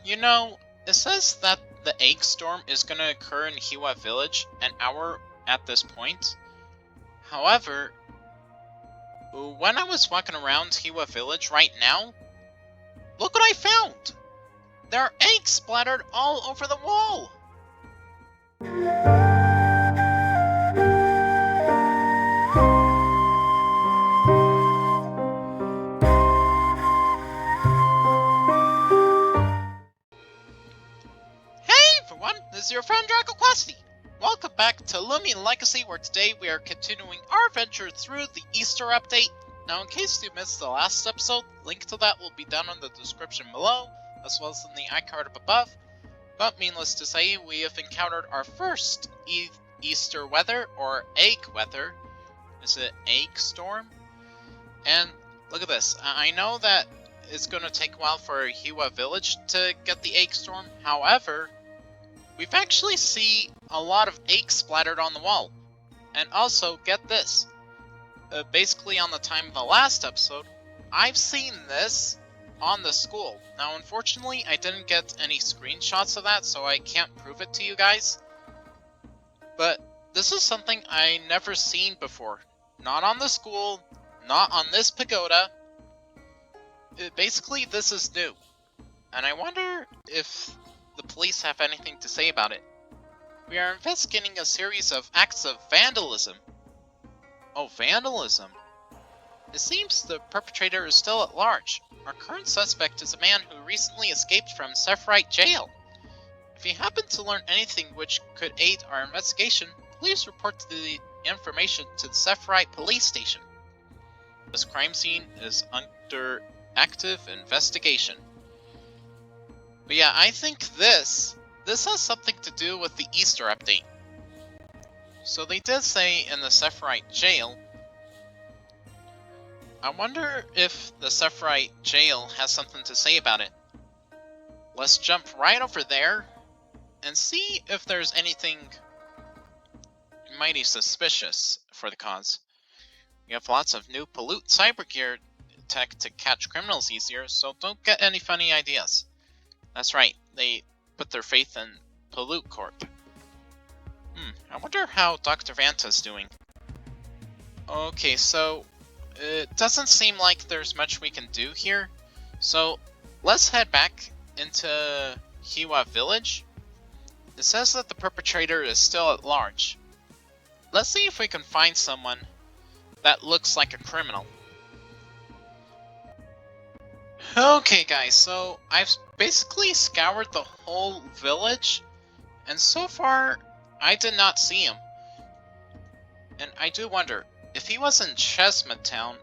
You know, it says that the egg storm is gonna occur in Hiwa Village an hour at this point. However, when I was walking around Hiwa Village right now, look what I found! There are eggs splattered all over the wall! Hey everyone, this is your friend DragoQuesty! Welcome back to Loomian Legacy, where today we are continuing our adventure through the Easter update. Now, in case you missed the last episode, link to that will be down in the description below, as well as in the iCard up above. But needless to say, we have encountered our first Easter weather, or egg weather. Is it egg storm? And look at this. I know that it's going to take a while for Hiwa Village to get the egg storm. However, we've actually seen a lot of eggs splattered on the wall. And also, get this. Basically on the time of the last episode, I've seen this on the school. Now, unfortunately, I didn't get any screenshots of that, so I can't prove it to you guys. But this is something I never seen before. Not on the school, not on this pagoda. Basically, this is new. And I wonder if the police have anything to say about it. We are investigating a series of acts of vandalism. Oh, vandalism. It seems the perpetrator is still at large. Our current suspect is a man who recently escaped from Sephirite jail. If you happen to learn anything which could aid our investigation, please report the information to the Sephirite police station. This crime scene is under active investigation. But yeah, I think this has something to do with the Easter update. So they did say in the Sephirite jail. I wonder if the Sephirite jail has something to say about it. Let's jump right over there and see if there's anything mighty suspicious for the cause. We have lots of new pollute cyber gear tech to catch criminals easier, so don't get any funny ideas. That's right, they put their faith in Pollute Corp. I wonder how Dr. Vanta's doing. Okay, so it doesn't seem like there's much we can do here. So let's head back into Hiwa Village. It says that the perpetrator is still at large. Let's see if we can find someone that looks like a criminal. Okay guys, so I've basically scoured the whole village, and so far I did not see him. And I do wonder, if he was in Chestnut Town,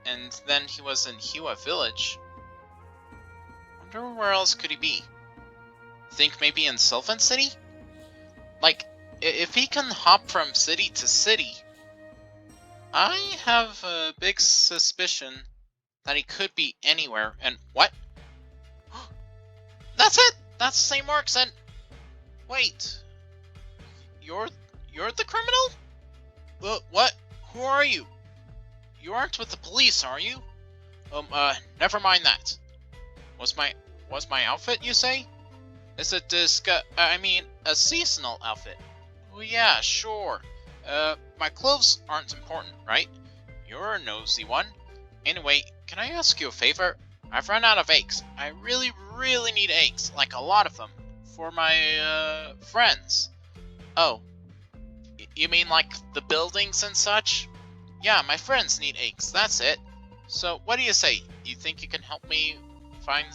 and then he was in Hiwa Village, wonder where else could he be? Think maybe in Sylvan City? Like, if he can hop from city to city, I have a big suspicion that he could be anywhere. And what? That's it! That's the same accent! Wait. You're the criminal? What? Who are you? You aren't with the police, are you? Never mind that. Was my outfit, you say? Is it a seasonal outfit? Oh yeah, sure. My clothes aren't important, right? You're a nosy one. Anyway, can I ask you a favor? I've run out of eggs. I really, really need eggs, like a lot of them, for my, friends. Oh. You mean like the buildings and such? Yeah, my friends need eggs, that's it. So, what do you say? You think you can help me find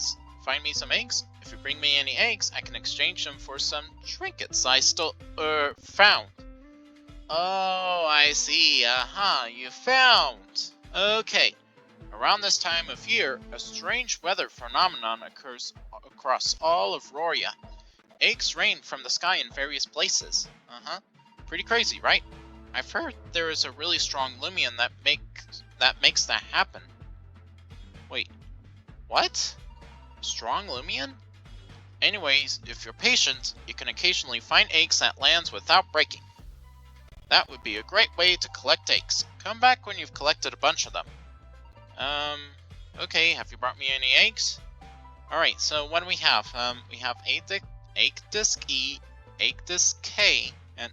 me some eggs? If you bring me any eggs, I can exchange them for some trinkets I found. Oh, I see. You found. Okay. Around this time of year, a strange weather phenomenon occurs across all of Roria. Eggs rain from the sky in various places. Pretty crazy, right? I've heard there is a really strong Loomian that makes that happen. Wait, what? Strong Loomian? Anyways, if you're patient, you can occasionally find eggs that lands without breaking. That would be a great way to collect eggs. Come back when you've collected a bunch of them. Okay, have you brought me any eggs? Alright, so what do we have? We have egg disc E, egg disc K, and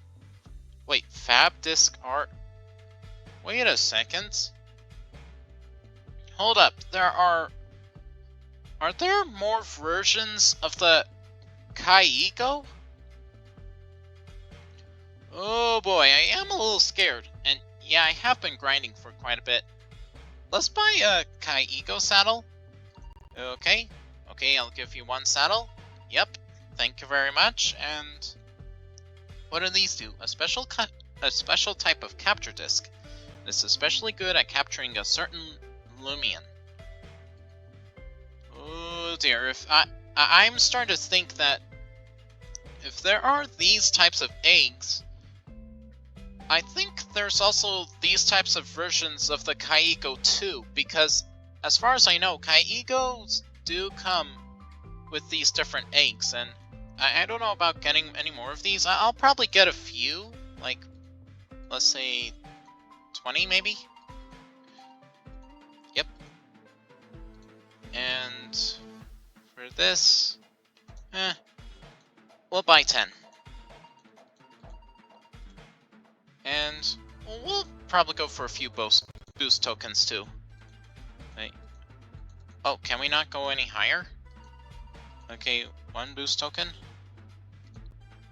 wait, fab disc R. Wait a second. Hold up, are there more versions of the Kyeggos? Oh boy, I am a little scared. And yeah, I have been grinding for quite a bit. Let's buy a Kyeggos saddle. Okay, I'll give you one saddle. Yep, thank you very much. And what do these do? A special type of capture disc. It's especially good at capturing a certain Loomian. Oh dear, if I'm starting to think that if there are these types of eggs, I think there's also these types of versions of the Kyeggos too, because as far as I know, Kyeggos do come with these different eggs, and I don't know about getting any more of these. I'll probably get a few, like, let's say 20 maybe? Yep. And for this, we'll buy 10. And we'll probably go for a few boost tokens too. Wait. Oh, can we not go any higher? Okay, 1 boost token.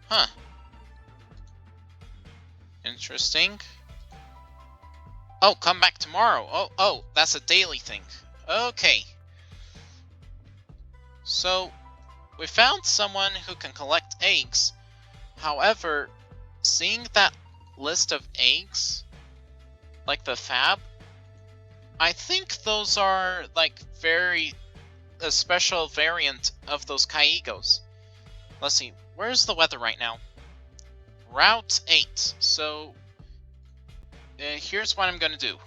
Huh. Interesting. Oh, come back tomorrow. Oh, that's a daily thing. Okay. So, we found someone who can collect eggs. However, seeing that list of eggs, like the fab, I think those are like a special variant of those Kyeggos. Let's see, where's the weather right now? Route 8. So here's what I'm gonna do.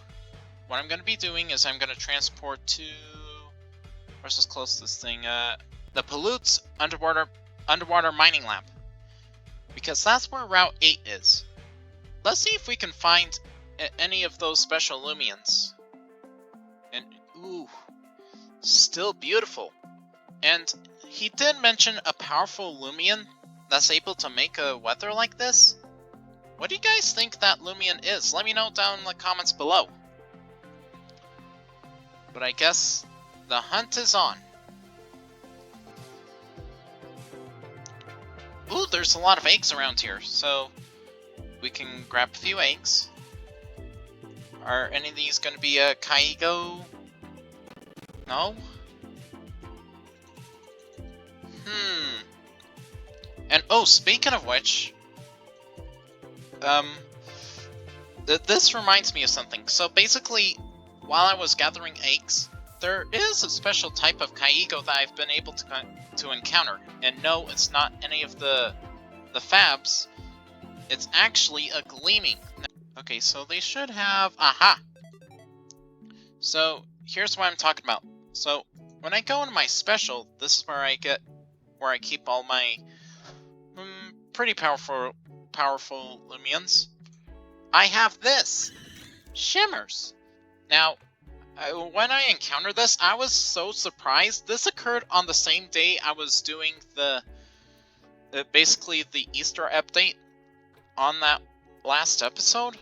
What I'm gonna be doing is I'm gonna transport to, where's this closest thing? The Pollut's underwater mining lab, because that's where Route 8 is. Let's see if we can find any of those special Loomians. And ooh, still beautiful. And he did mention a powerful Loomian that's able to make a weather like this. What do you guys think that Loomian is? Let me know down in the comments below. But I guess the hunt is on. Ooh, there's a lot of eggs around here, so we can grab a few eggs. Are any of these going to be a Kyeggos? No? And oh, speaking of which, this reminds me of something. So basically, while I was gathering eggs, there is a special type of Kyeggos that I've been able to encounter. And no, it's not any of the fabs. It's actually a gleaming. Okay, so they should have... Aha! So, here's what I'm talking about. So, when I go into my special, this is where I keep all my pretty powerful Loomians. I have this! Shimmers! Now, when I encountered this, I was so surprised. This occurred on the same day I was doing basically the Easter update on that last episode.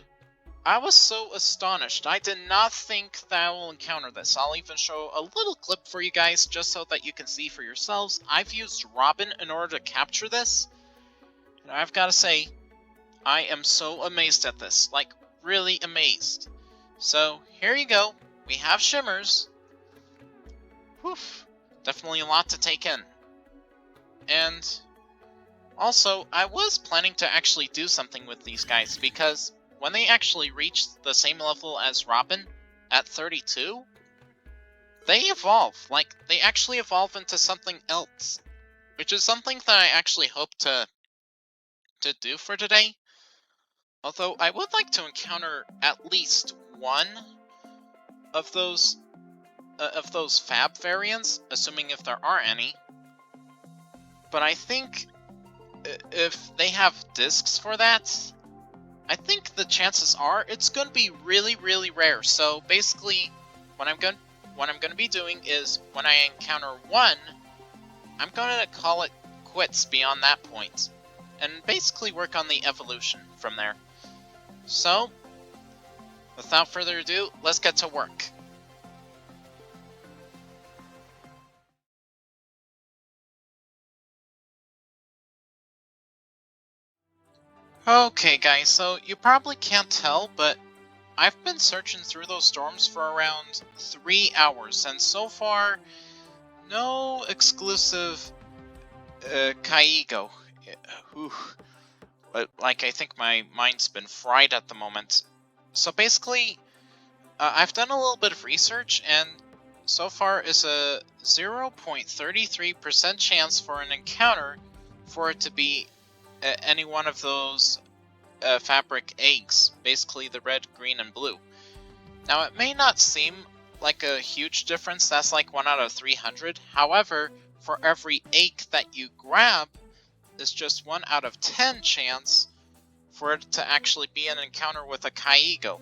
I was so astonished. I did not think that I will encounter this. I'll even show a little clip for you guys just so that you can see for yourselves. I've used Robin in order to capture this. And I've got to say, I am so amazed at this. Like, really amazed. So, here you go. We have Shimmers. Whew. Definitely a lot to take in. And also, I was planning to actually do something with these guys, because when they actually reach the same level as Robin at 32, they evolve. Like, they actually evolve into something else, which is something that I actually hope to do for today. Although I would like to encounter at least one of those fab variants, assuming if there are any. But I think if they have discs for that, I think the chances are it's going to be really, really rare. So basically, what I'm going to be doing is when I encounter one, I'm going to call it quits beyond that point, and basically work on the evolution from there. So, without further ado, let's get to work. Okay guys, so you probably can't tell, but I've been searching through those storms for around 3 hours, and so far, no exclusive Kyego. Whew. But, like, I think my mind's been fried at the moment. So basically, I've done a little bit of research, and so far it's a 0.33% chance for an encounter for it to be any one of those fabric eggs, basically the red, green, and blue. Now, it may not seem like a huge difference, that's like 1 out of 300, however, for every egg that you grab, it's just 1 out of 10 chance for it to actually be an encounter with a Kyego.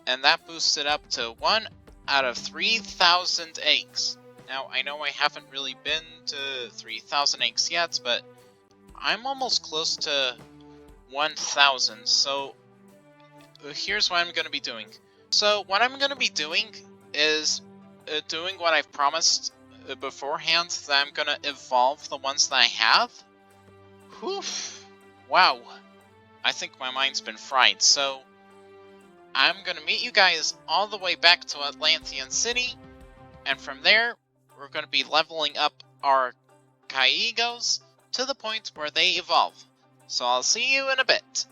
And that boosts it up to 1 out of 3,000 eggs. Now, I know I haven't really been to 3,000 eggs yet, but I'm almost close to 1,000, so here's what I'm going to be doing. So what I'm going to be doing is doing what I've promised beforehand, that I'm going to evolve the ones that I have. Whew. Wow. I think my mind's been fried, so I'm going to meet you guys all the way back to Atlantean City, and from there, we're going to be leveling up our Kyeggos to the point where they evolve. So I'll see you in a bit.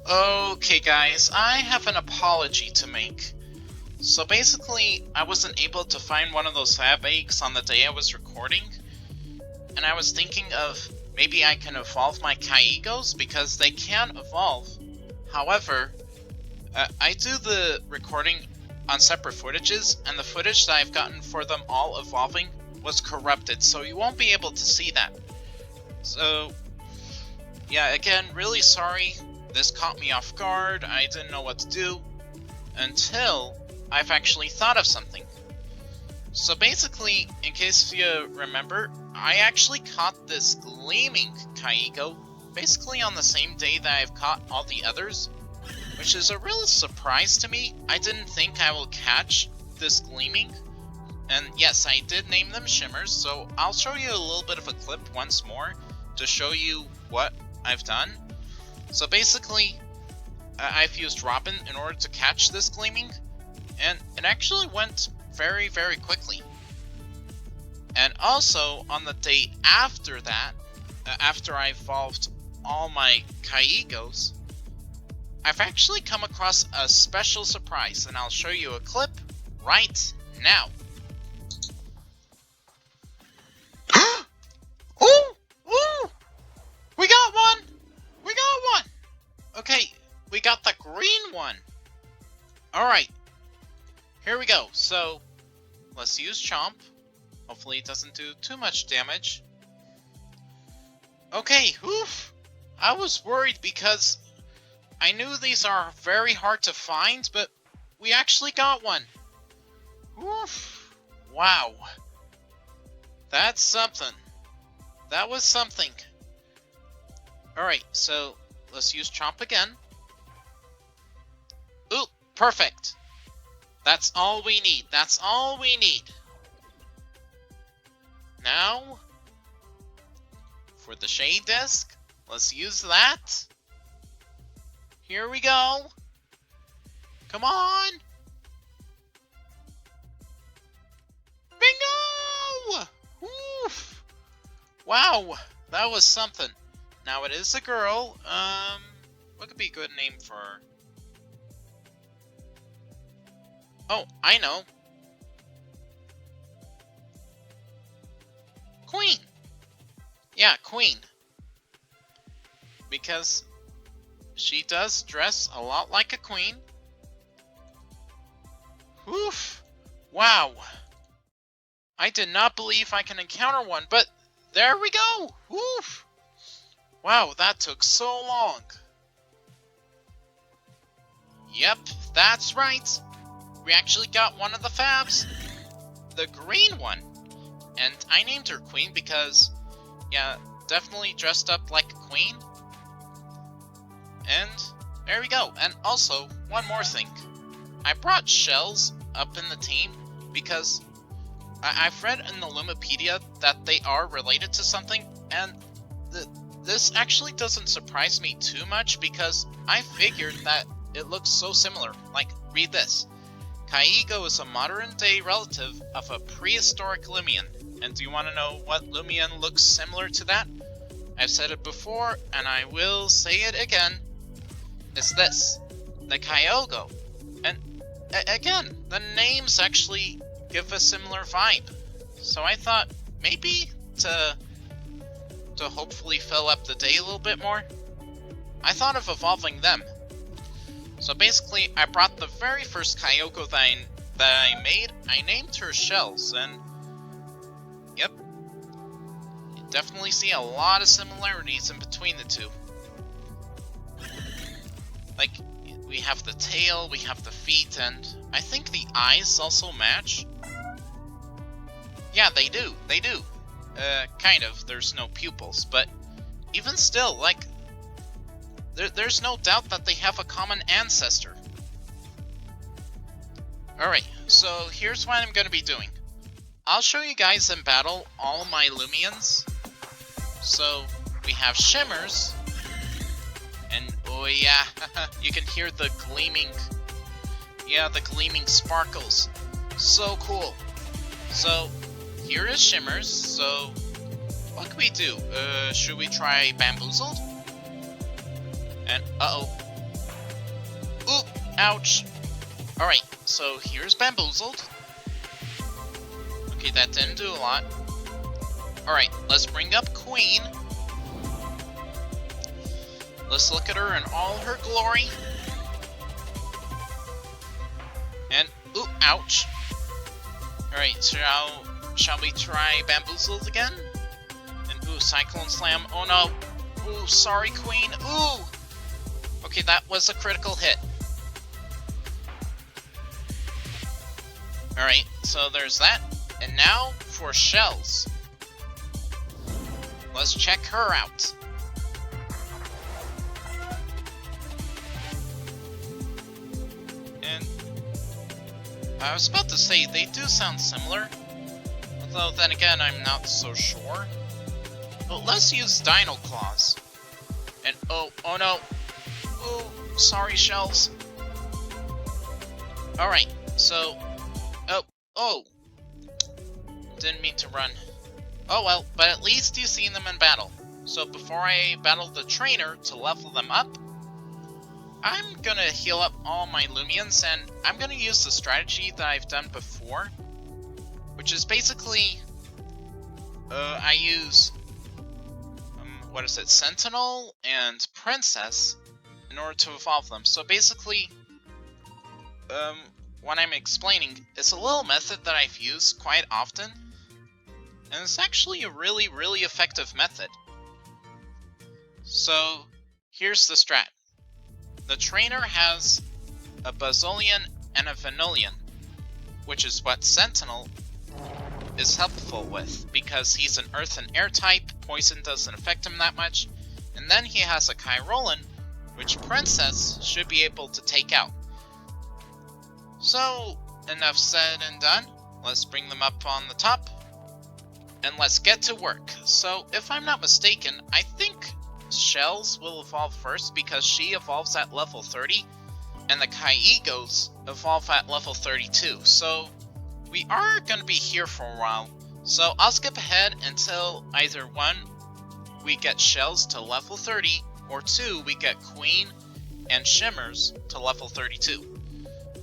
Okay guys, I have an apology to make. So basically, I wasn't able to find one of those fab eggs on the day I was recording, and I was thinking of maybe I can evolve my Kyeggos because they can evolve. However, I do the recording on separate footages, and the footage that I've gotten for them all evolving was corrupted, so you won't be able to see that. So, yeah, again, really sorry. This caught me off guard. I didn't know what to do until I've actually thought of something. So basically, in case you remember, I actually caught this gleaming Kyego basically on the same day that I've caught all the others, which is a real surprise to me. I didn't think I will catch this gleaming. And yes, I did name them Shimmers, so I'll show you a little bit of a clip once more to show you what I've done. So basically, I've used Robin in order to catch this gleaming, and it actually went very, very quickly. And also, on the day after that, after I evolved all my Kyeggos, I've actually come across a special surprise, and I'll show you a clip right now. Ooh! Ooh! We got one! We got one! Okay, we got the green one. Alright, here we go. So, let's use Chomp. Hopefully it doesn't do too much damage. Okay, oof! I was worried because I knew these are very hard to find, but we actually got one. Oof! Wow. That's something. That was something. Alright, so let's use Chomp again. Ooh, perfect. That's all we need. That's all we need. Now, for the Shade Disc, let's use that. Here we go. Come on. Bingo! Oof. Wow, that was something. Now it is a girl. What could be a good name for her? Oh, I know. Queen. Yeah, Queen. Because she does dress a lot like a queen. Oof. Wow. I did not believe I can encounter one, but there we go. Oof. Wow, that took so long. Yep, that's right. We actually got one of the Fabs. The green one. And I named her Queen because, yeah, definitely dressed up like a queen. And there we go. And also, one more thing. I brought shells up in the team because I've read in the Lumipedia that they are related to something, and this actually doesn't surprise me too much because I figured that it looks so similar. Like, read this. Kyeggos is a modern-day relative of a prehistoric Loomian. And do you want to know what Loomian looks similar to that? I've said it before, and I will say it again. It's this. The Kyeggos. And again, the names actually give a similar vibe. So I thought, maybe to hopefully fill up the day a little bit more, I thought of evolving them. So basically, I brought the very first Kyeggos that I made, I named her Shells, and yep, you definitely see a lot of similarities in between the two. Like, we have the tail, we have the feet, and I think the eyes also match. Yeah, they do. Kind of. There's no pupils, but even still, like, there's no doubt that they have a common ancestor. Alright, so here's what I'm going to be doing. I'll show you guys in battle all my Loomians. So, we have Shimmers, and oh yeah, you can hear the gleaming, the gleaming sparkles. So cool. So, here is Shimmers, so what can we do? Should we try Bamboozled? And, uh-oh. Ooh, ouch. Alright, so here's Bamboozled. Okay, that didn't do a lot. Alright, let's bring up Queen. Let's look at her in all her glory. And, ooh, ouch. Alright, shall we try Bamboozled again? And, ooh, Cyclone Slam. Oh no. Ooh, sorry, Queen. Ooh! Okay, that was a critical hit. Alright, so there's that. And now for Shells. Let's check her out. And I was about to say, they do sound similar. Although, then again, I'm not so sure. But let's use Dino Claws. And, oh no. Oh, sorry, Shells. Alright, so... Oh! Didn't mean to run. Oh well, but at least you've seen them in battle. So before I battle the trainer to level them up, I'm gonna heal up all my Loomians, and I'm gonna use the strategy that I've done before, which is basically, I use, Sentinel and Princess in order to evolve them. So basically, what I'm explaining is a little method that I've used quite often, and it's actually a really, really effective method. So, here's the strat. The trainer has a Bazillion and a Vanillion, which is what Sentinel is helpful with, because he's an Earth and Air type, poison doesn't affect him that much, and then he has a Kyrolan, which Princess should be able to take out. So, enough said and done. Let's bring them up on the top, and let's get to work. So, if I'm not mistaken, I think Shells will evolve first because she evolves at level 30, and the Kyeggos evolve at level 32. So, we are going to be here for a while. So, I'll skip ahead until either 1, we get Shells to level 30, or 2, we get Queen and Shimmers to level 32.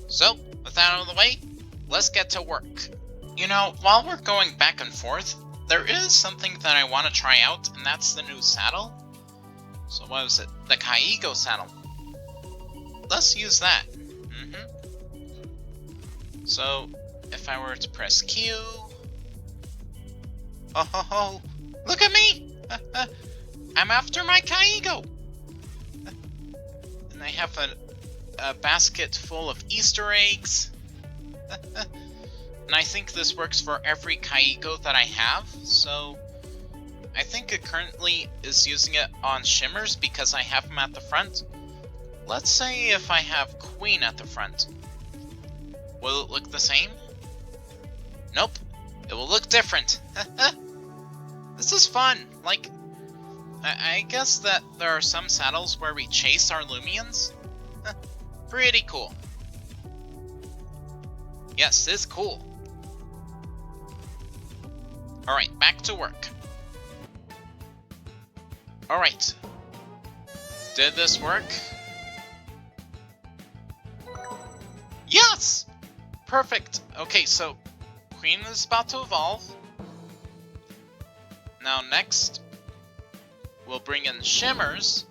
So, with that out of the way, let's get to work. You know, while we're going back and forth, there is something that I want to try out, and that's the new saddle. So what was it? The Kyeggos saddle. Let's use that. So, if I were to press Q... Oh, look at me! I'm after my Kyeggos! And I have a basket full of Easter eggs. And I think this works for every Kyeggo that I have, so I think it currently is using it on Shimmers because I have them at the front. Let's say if I have Queen at the front. Will it look the same? Nope. It will look different. This is fun. Like, I guess that there are some saddles where we chase our Loomians. Pretty cool. Yes, it's cool. Alright, back to work. Alright. Did this work? Yes! Perfect. Okay, so Queen is about to evolve. Now next, we'll bring in Shimmers.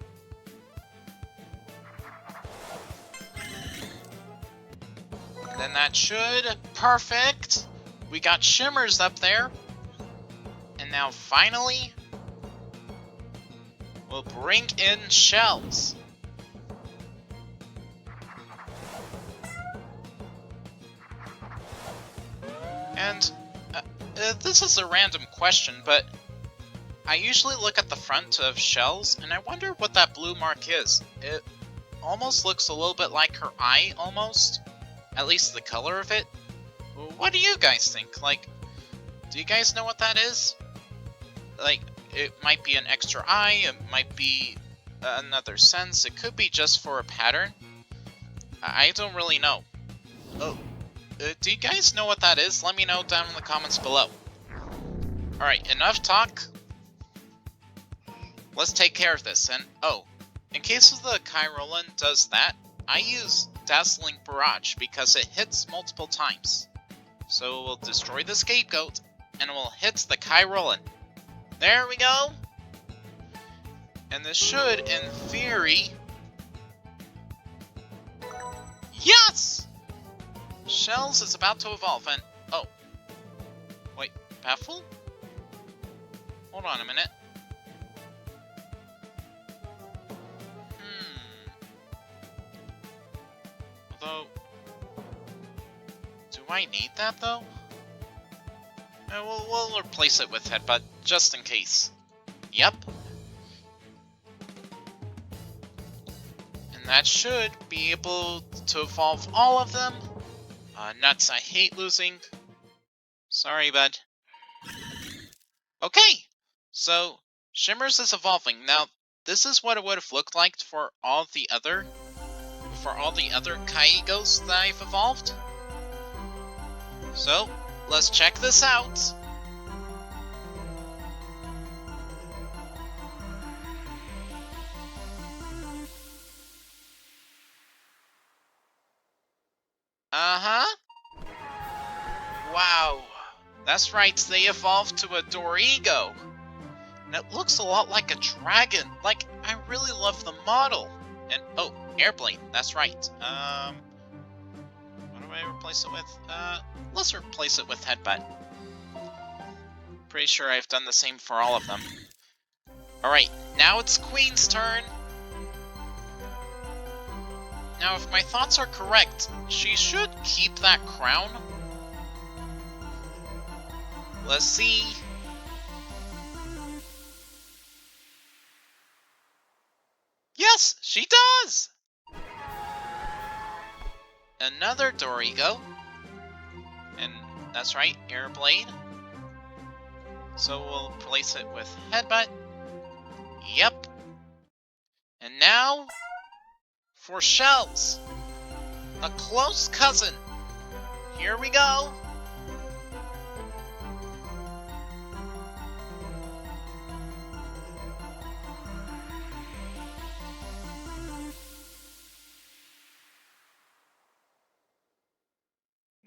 Then that should... Perfect! We got Shimmers up there. And now finally, we'll bring in Shells. And this is a random question, but I usually look at the front of Shells, and I wonder what that blue mark is. It almost looks a little bit like her eye, almost. At least the color of it. What do you guys think? Like, do you guys know what that is? Like, it might be an extra eye, it might be another sense, it could be just for a pattern. I don't really know. Oh, do you guys know what that is? Let me know down in the comments below. Alright, enough talk. Let's take care of this, and oh, in case of the Kyrolan does that, I use Dazzling Barrage because it hits multiple times. So we'll destroy the scapegoat, and it will hit the Kyrolan. There we go! And this should, in theory... Yes! Shells is about to evolve, and... Oh. Wait, Baffle? Hold on a minute. Although... Do I need that, though? We'll replace it with Headbutt, just in case. Yep. And that should be able to evolve all of them. Nuts, I hate losing. Sorry, bud. Okay, so Shimmers is evolving. Now, this is what it would have looked like for all the other Kyeggos that I've evolved. So, let's check this out. Uh-huh. Wow. That's right, they evolved to a Dorigo. And it looks a lot like a dragon. Like, I really love the model. And, oh, Airblade, that's right. What do I replace it with? Let's replace it with Headbutt. Pretty sure I've done the same for all of them. Alright, now it's Queen's turn. Now, if my thoughts are correct, she should keep that crown. Let's see. Yes, she does! Another Dorigo. And that's right, Airblade. So we'll replace it with Headbutt. Yep. And now, for Shells. A close cousin. Here we go.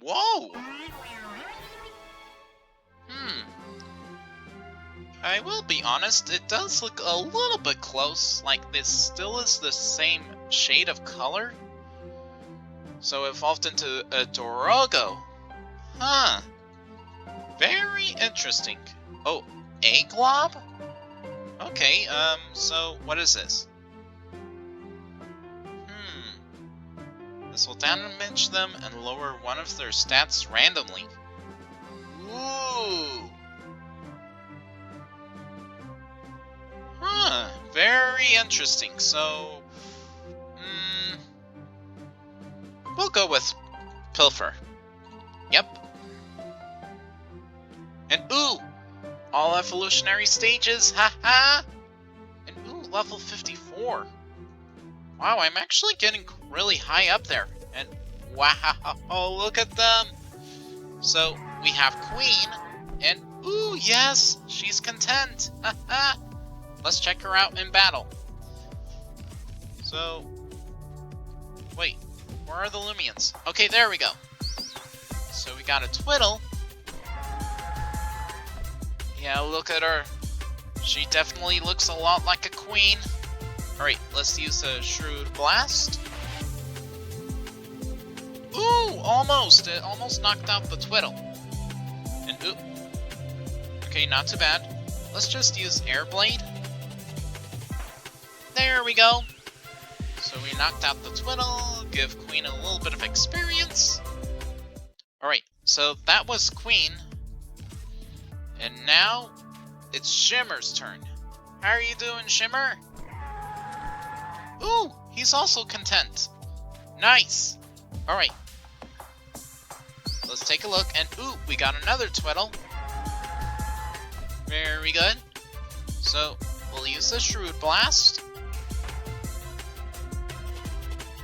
Whoa! I will be honest, it does look a little bit close, like this still is the same shade of color. So it evolved into a Dorogo. Huh. Very interesting. Oh, a glob? Okay, so what is this? This will damage them and lower one of their stats randomly. Ooh! Huh, very interesting. So, we'll go with Pilfer. Yep. And ooh! All evolutionary stages, haha! And ooh, level 54. Wow, I'm actually getting really high up there. And wow, look at them! So, we have Queen, and ooh, yes, she's content! Haha! Let's check her out in battle. So, wait, where are the Loomians? Okay, there we go. So we got a Twiddle. Yeah, look at her. She definitely looks a lot like a queen. Alright, let's use a Shrewd Blast. Ooh, almost! It almost knocked out the Twiddle. And ooh. Okay, not too bad. Let's just use Air Blade. There we go. So we knocked out the Twiddle, give Queen a little bit of experience. Alright, so that was Queen. And now, it's Shimmer's turn. How are you doing, Shimmer? Ooh, he's also content. Nice. Alright. Let's take a look, and ooh, we got another Twiddle. Very good. So, we'll use the Shrewd Blast.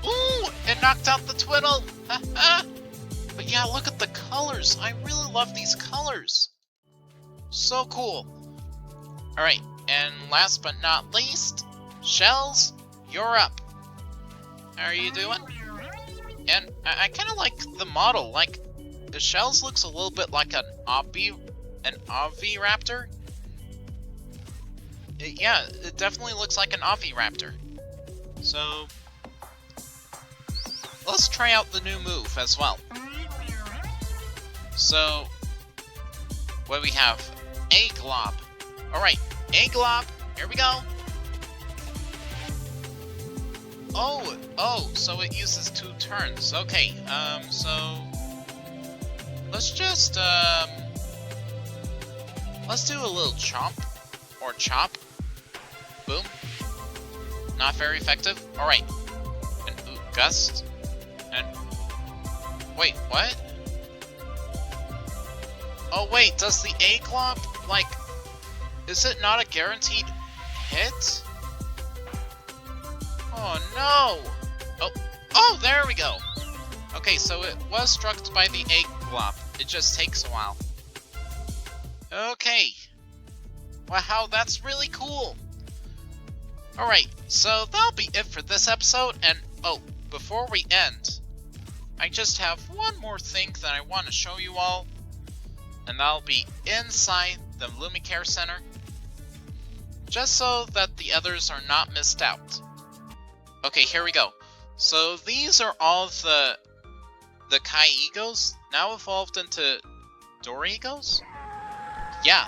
Ooh, it knocked out the Twiddle! But yeah, look at the colors. I really love these colors. So cool. Alright, and last but not least, Shells, you're up. How are you doing? And I kind of like the model. Like, the Shells looks a little bit like an Oviraptor. Yeah, it definitely looks like an Oviraptor. So, let's try out the new move as well. So, what we have? A-Glob. Alright, A-Glob, here we go. Oh, so it uses 2 turns. Okay, so let's just, let's do a little chomp, or chop. Boom. Not very effective. Alright. And ooh, Gust. And wait, what? Oh wait, does the A-Glob, like, is it not a guaranteed hit? Oh no! Oh, there we go! Okay, so it was struck by the A-Glob. It just takes a while. Okay. Wow, that's really cool! Alright, so that'll be it for this episode, and oh, before we end, I just have one more thing that I want to show you all, and that'll be inside the Loomian Care Center, just so that the others are not missed out. Okay, here we go. So these are all the Kyeggos, now evolved into Dorygos? Yeah,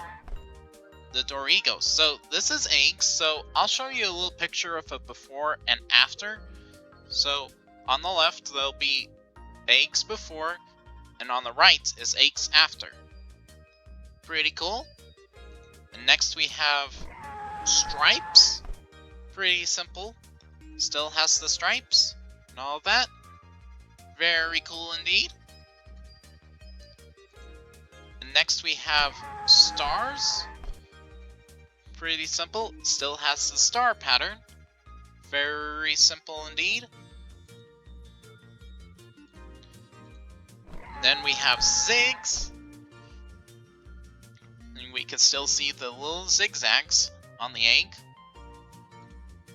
the Dorygos. So this is eggs, so I'll show you a little picture of a before and after. So on the left there'll be eggs before, and on the right is eggs after. Pretty cool. And next we have Stripes. Pretty simple. Still has the stripes and all of that. Very cool indeed. And next we have Stars. Pretty simple. Still has the star pattern. Very simple indeed. Then we have Zigs. And we can still see the little zigzags on the egg.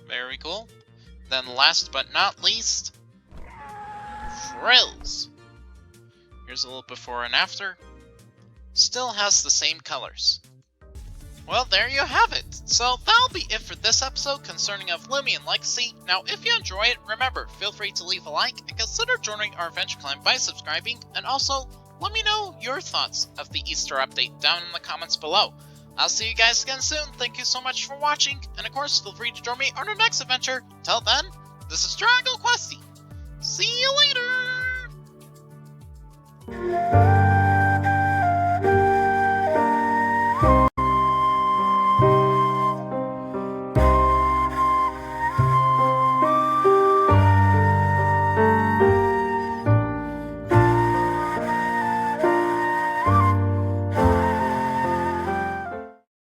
Very cool. Then last but not least, Frills. Here's a little before and after. Still has the same colors. Well, there you have it. So that'll be it for this episode concerning of Loomian Legacy. Now, if you enjoy it, remember, feel free to leave a like and consider joining our adventure clan by subscribing. And also, let me know your thoughts of the Easter update down in the comments below. I'll see you guys again soon. Thank you so much for watching, and of course, feel free to join me on our next adventure. Till then, this is Dragon Questy. See you later!